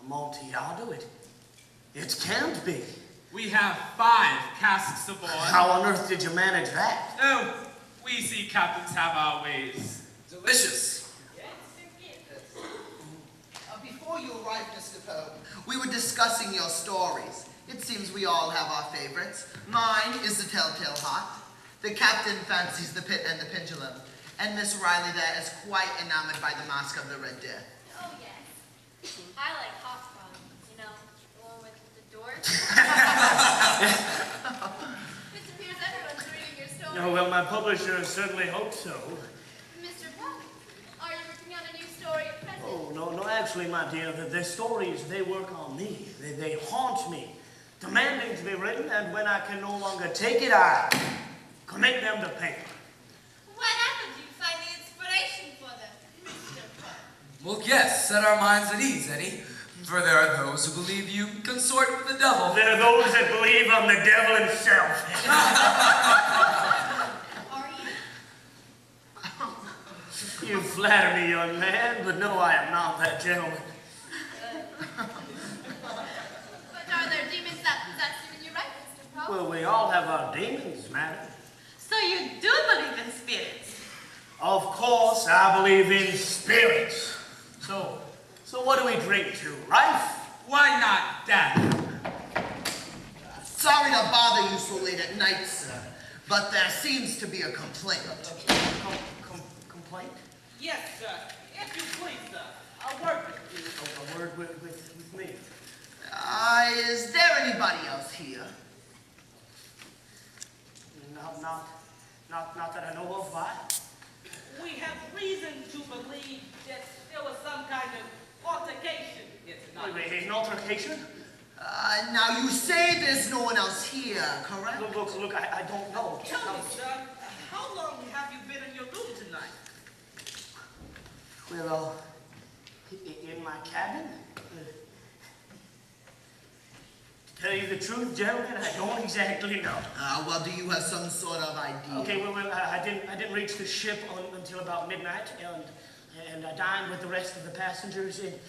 Amontillado? It can't be. We have 5 casks aboard. How on earth did you manage that? Oh, we sea captains have our ways. Delicious. Before you arrived, Mr. Poe, we were discussing your stories. It seems we all have our favorites. Mine is the Telltale Heart. The captain fancies the pit and the pendulum. And Miss Riley there is quite enamored by the Mask of the Red Death. Oh, yes. I like Hawthorne, you know, the one with the door. It appears everyone's reading your story. Oh, well, my publisher certainly hopes so. Mr. Poe, are you working on a new story at present? Oh, no, actually, my dear, the stories, they work on me. They haunt me, demanding to be written, and when I can no longer take it, I commit them to paper. Whenever do you find the inspiration for them, Mr. Poe? Well, yes, set our minds at ease, Eddie. For there are those who believe you consort with the devil. There are those that believe I'm the devil himself. Are you? You flatter me, young man, but no, I am not that gentleman. But are there demons that possess you when you write, Mr. Poe? Well, we all have our demons, madam. So you do believe in spirits? Of course, I believe in spirits. So what do we drink to, Rife? Why not death? Sorry to bother you so late at night, sir, but there seems to be a complaint. Complaint? Yes, sir. If you please, sir. A word with you. A word with me. Is there anybody else here? Not that I know of. Why? We have reason to believe that there was some kind of altercation here tonight. Wait, an altercation? Now you say there's no one else here, correct? Look, I don't know. Tell me, sir, how long have you been in your room tonight? Well, in my cabin? To tell you the truth, gentlemen, I don't exactly know. Well, do you have some sort of idea? Okay, well, I didn't reach the ship until about midnight, and I dined with the rest of the passengers. And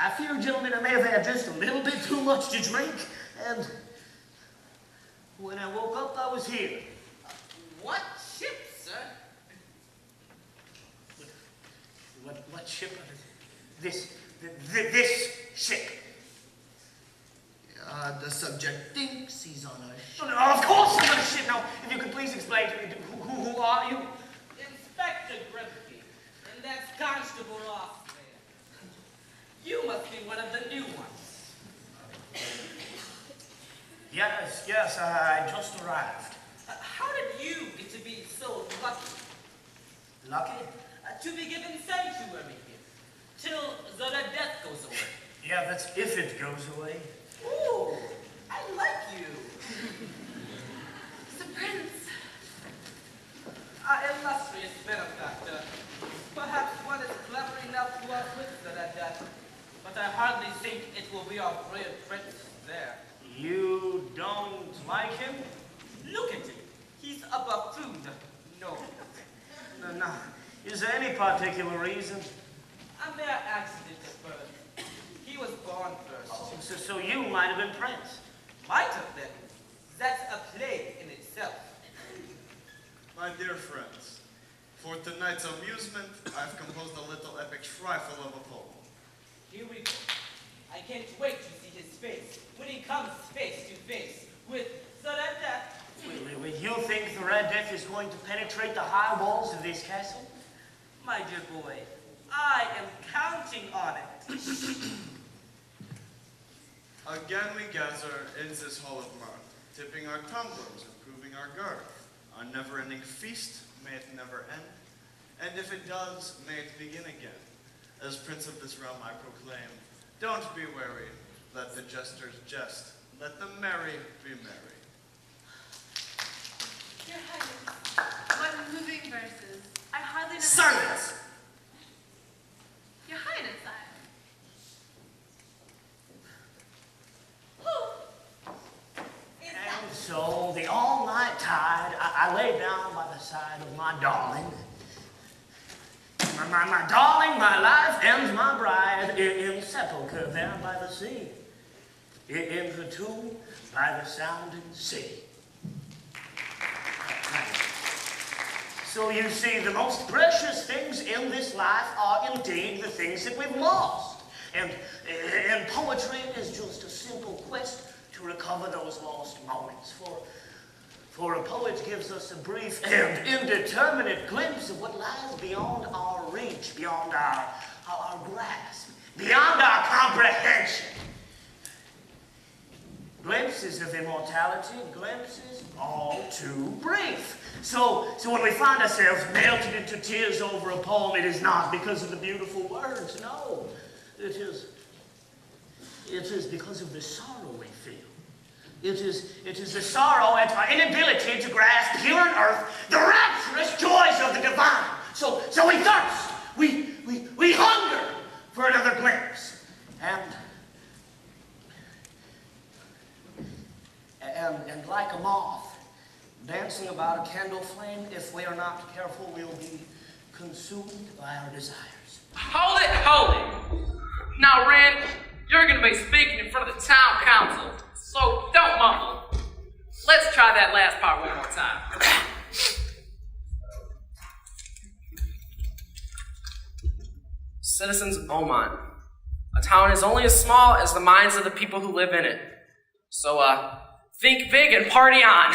I fear, gentlemen, I may have had just a little bit too much to drink, and when I woke up, I was here. What ship, sir? What ship? This ship. The subject thinks he's on a ship. No, of course I'm on a ship. Now, if you could please explain to me, who are you? Inspector Grimke, and that's Constable Ross there. You must be one of the new ones. Yes, I just arrived. How did you get to be so lucky? Lucky? To be given sanctuary here, till the death goes away. Yeah, that's if it goes away. Ooh, I like you. The prince. Illustrious benefactor. Perhaps one is clever enough to outwit the death, but I hardly think it will be our brave prince there. You don't like him? Look at him. He's a buffoon. No. No. Is there any particular reason? A mere accident of birth. He was born first. So you might have been Prince. Might have been. That's a plague in itself. My dear friends, for tonight's amusement, I've composed a little epic trifle of a poem. Here we go. I can't wait to see his face when he comes face to face with the Red Death. Wait, you think the Red Death is going to penetrate the high walls of this castle? My dear boy, I am counting on it. Again we gather in this hall of mirth, tipping our tumblers, improving our girth. Our never-ending feast, may it never end, and if it does, may it begin again. As prince of this realm I proclaim, don't be wary, let the jesters jest, let the merry be merry. Your Highness, what moving verses. I hardly know. Silence! Your Highness, And so, the all-night tide, I lay down by the side of my darling. My darling starring my life and my bride in sepulchre there by the sea, in the tomb by the sounding sea. So you see, the most precious things in this life are indeed the things that we've lost. And poetry is just a simple quest to recover those lost moments. For a poet gives us a brief and indeterminate glimpse of what lies beyond our reach, beyond our grasp, beyond our comprehension. Glimpses of immortality, glimpses all too brief. So when we find ourselves melted into tears over a poem, it is not because of the beautiful words, no. It is because of the sorrow we feel. It is the sorrow at our inability to grasp here on earth the rapturous joys of the divine. So we thirst, we hunger for another glimpse. And like a moth dancing about a candle flame, if we are not careful, we'll be consumed by our desires. Hold it! Now, Ren, you're going to be speaking in front of the town council, so don't mumble. Let's try that last part one more time. Citizens of Beaumont, a town is only as small as the minds of the people who live in it. So, think big and party on.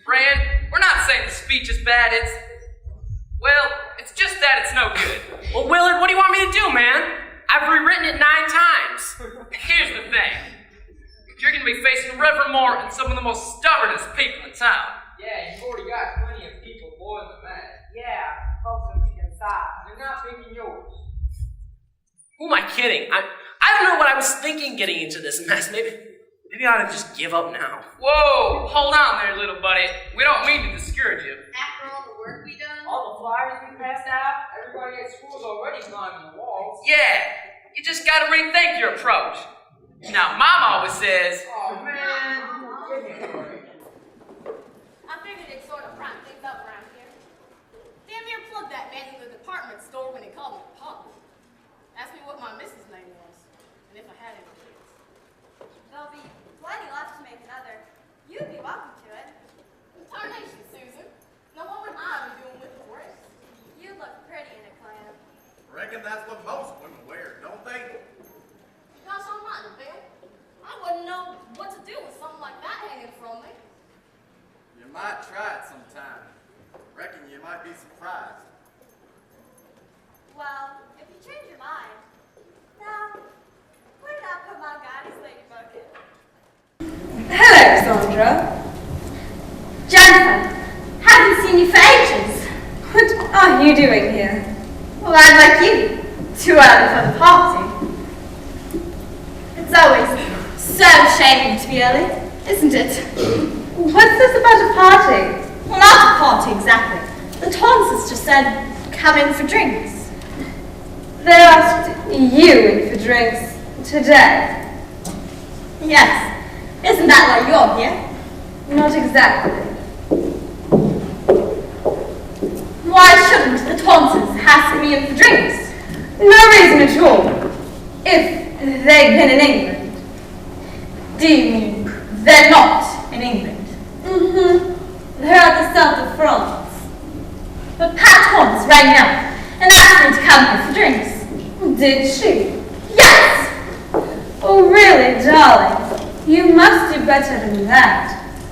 Rand, we're not saying the speech is bad, it's just that it's no good. Well, Willard, what do you want me to do, man? I've rewritten it 9 times. Here's the thing. You're going to be facing Reverend Moore and some of the most stubbornest people in town. Yeah, you've already got plenty of people boiling the mad. Yeah, folks are picking sides. They're not picking yours. Who am I kidding? I don't know what I was thinking getting into this mess. Maybe I ought to just give up now. Whoa, hold on there, little buddy. We don't mean to discourage you. After all the work we done? All the flyers we passed out, everybody at school's already climbing the walls. Yeah, you just gotta rethink your approach. Now, Mom always says, Oh, man. I figured it'd sort of round things up around here. Damn near plugged that man in the department store when he called me a punk. Asked me what my missus' name was, and if I had any kids. There'll be plenty left to make another. You'd be welcome to it. Tarnation, Susan. Now what would I be doing with the rest? You look pretty in a clam. Reckon that's what most women wear, don't they? Gosh almighty, Bill. I wouldn't know what to do with something like that hanging from me. You might try it sometime. Reckon you might be surprised. Well, if you change your mind. Now, where did I put my guidance ladybug in? Hello, Sandra. Jennifer, haven't seen you for ages. What are you doing here? Well, I'm like you. Too early for the party. It's always so shameful to be early, isn't it? What's this about a party? Well, not a party exactly. The Tonsors just said, come in for drinks. They asked you in for drinks today. Yes. Isn't that why you're here? Not exactly. Why shouldn't the Tonsors ask me in for drinks? No reason at all. If they'd been in England. Do you mean they're not in England? Mm-hmm. They're at the south of France. But Pat Tons rang me up and asked me to come here for drinks. Did she? Yes! Oh, really, darling? You must do better than that.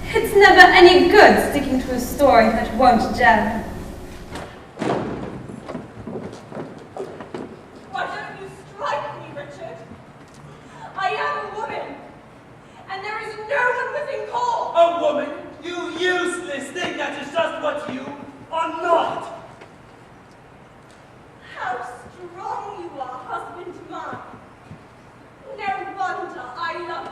It's never any good sticking to a story that won't gel. Why don't you strike me, Richard? I am a woman, and there is no one within call. A woman? You useless thing that is just what you are not. How strong you are, husband mine. No wonder I love you.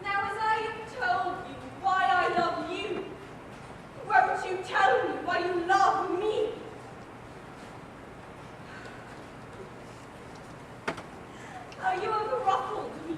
Now, as I have told you why I love you, won't you tell me why you love me? Are you ever ruffled me?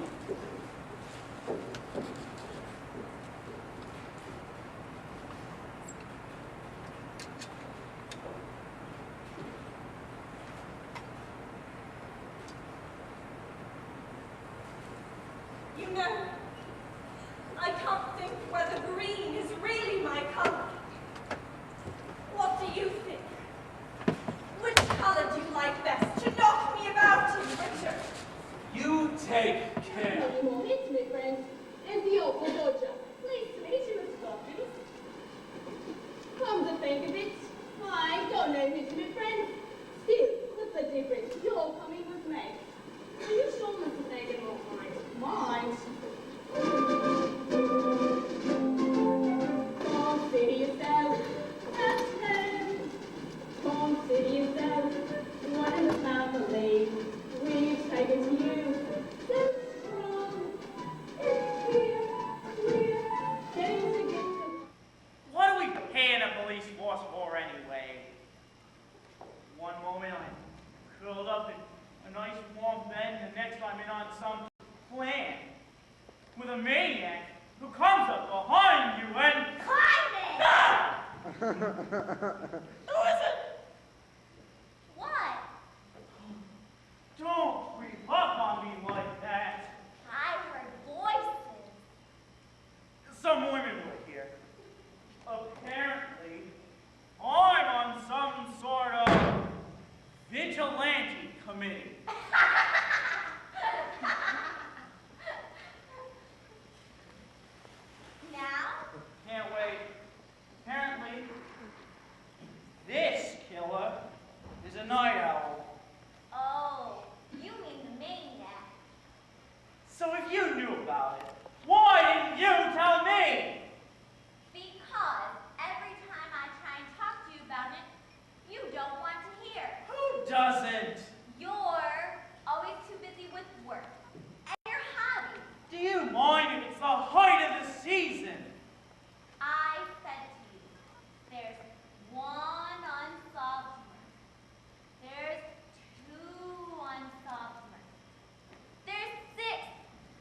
think of it? I don't know who's my friend. Still, what's the difference? You're coming with me. Are you sure, Mr. Fagan won't mind? Mind? Come city yourself. That's him. Come city yourself. One in the family. We've taken to you. So strong. It's here. We're getting together. What are we paying a police force for anyway? One moment I'm curled up in a nice warm bed, and the next I'm in on some plan with a maniac who comes up behind you and... Climate! Ah! Who is it? What? Don't creep up on me like that. I heard voices. Some women were here. Apparently, I'm on some sort of vigilante committee. Now? Can't wait. Apparently, this killer is a night owl. Oh, you mean the maniac. So if you knew about it, why didn't you tell me? Because every time I try and talk to you about it, you don't want to hear. Who doesn't? You're always too busy with work and your hobby. Do you mind if it's the height of the season? I said to you, there's one unsolved murder. There's two unsolved murders. There's 6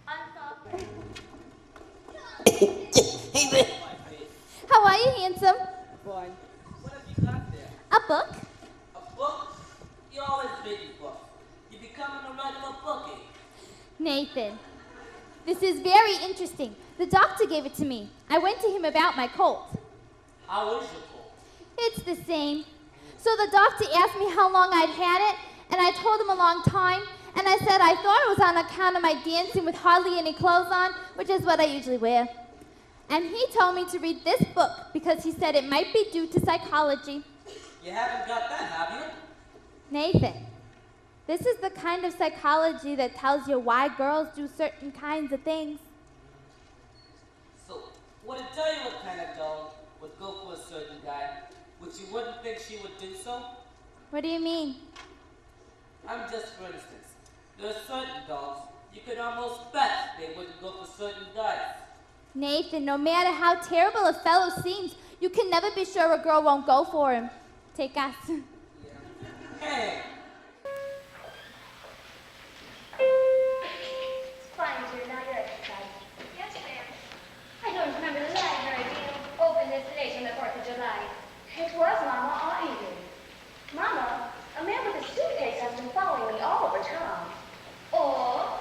unsolved murders. How are you, handsome? Fine. What have you got there? A book? A book? You're always reading books. You're becoming a regular bookie. Nathan, this is very interesting. The doctor gave it to me. I went to him about my cold. How is your cold? It's the same. So the doctor asked me how long I'd had it, and I told him a long time, and I said I thought it was on account of my dancing with hardly any clothes on, which is what I usually wear. And he told me to read this book because he said it might be due to psychology. You haven't got that, have you? Nathan, this is the kind of psychology that tells you why girls do certain kinds of things. So, would it tell you what kind of girl would go for a certain guy, which you wouldn't think she would do so? What do you mean? I'm just for instance. There are certain dogs you could almost bet they wouldn't go for certain guys. Nathan, no matter how terrible a fellow seems, you can never be sure a girl won't go for him. Take us. Hey! It's fine, dear. Now you're exercising. Yes, ma'am. I don't remember the library being open this late on the 4th of July. It was, Mama, all evening. Mama, a man with a suitcase has been following me all over town. Oh,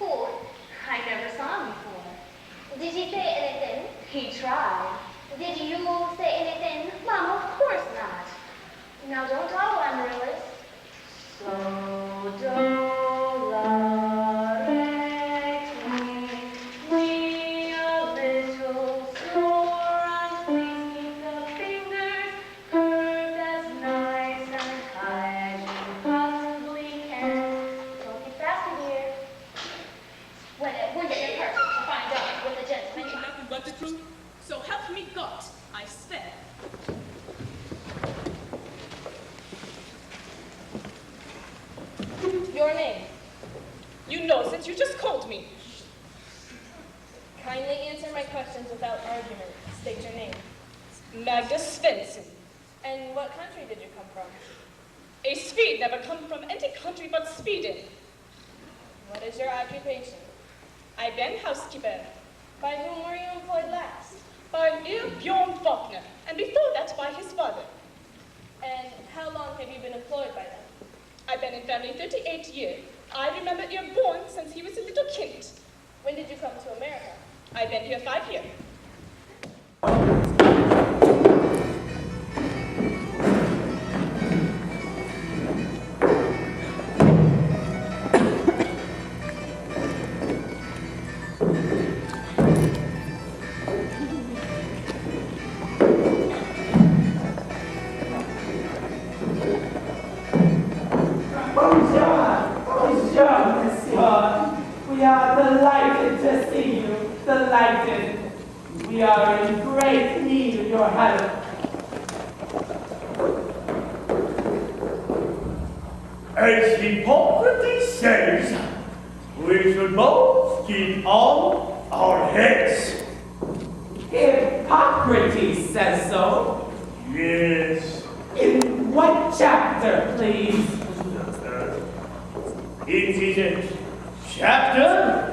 Who? I never saw him before. did he say anything? He tried. Did you say anything? Mama, of course not. Now don't dawdle, Amaryllis. So dolorate me a little sore and please keep the fingers curved as nice and high as you possibly can. Don't get faster, dear. When did it hurt to find out with a gentleman? Nothing but the truth. So help me God, I said. Your name. You know since you just called me. Kindly answer my questions without argument. State your name. Magda Svensson. And what country did you come from? A Swede never come from any country but Sweden. What is your occupation? I've been housekeeper. By whom were you employed last? By Bjorn Faulkner, and before that by his father. And how long have you been employed by them? I've been in family 38 years. I remember you're born since he was a little kid. When did you come to America? I've been here 5 years. delighted. We are in great need of your help. As Hippocrates says, we should both keep on our heads. Hippocrates says so. Yes. In what chapter, please? It is a chapter